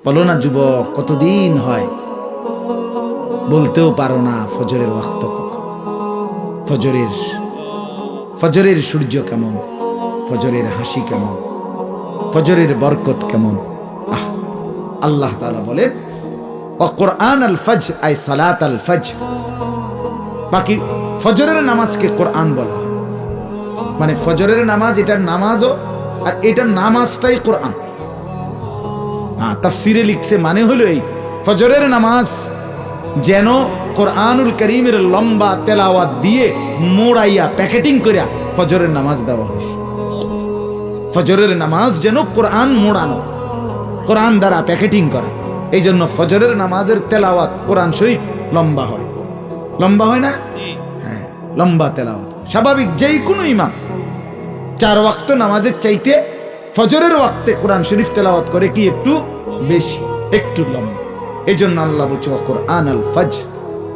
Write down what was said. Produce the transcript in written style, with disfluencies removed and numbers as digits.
বলো না যুবক, কতদিন হয় বলতেও পারো না ফজরের ওয়াক্ত কখন, ফজরের সূর্য কেমন, ফজরের হাসি কেমন, ফজরের বরকত কেমন। আল্লাহ তাআলা বলেন ও কোরআন আল ফজর আই সালাত আল ফজর। বাকি ফজরের নামাজকে কোরআন বলা হয়, মানে ফজরের নামাজ এটার নামাজও, আর এটার নামাজটাই কোরআন। তাফসিরে লিখছে মানে হলো এই, ফজরের নামাজ যেন কোরআনুল করিমের লম্বা তেলাওয়াত দিয়ে মোড়াইয়া প্যাকেটিং করিয়া ফজরের নামাজ দেওয়া হয়েছে। ফজরের নামাজ যেন কোরআন মোড়ানো, কোরআন দ্বারা প্যাকেটিং করা। এই জন্য ফজরের নামাজের তেলাওয়াত কোরআন শরীফ লম্বা হয়, লম্বা হয় না? হ্যাঁ, লম্বা তেলাওয়াত। স্বাভাবিক যেই কোনো ইমাম 4 ওয়াক্ত নামাজের চাইতে ফজরের ওয়াক্তে কোরআন শরীফ তেলাওয়াত করে কি একটু বেশি, একটু লম্বা। এই জন্য আল্লাহ বলছে কোরআন আল ফজর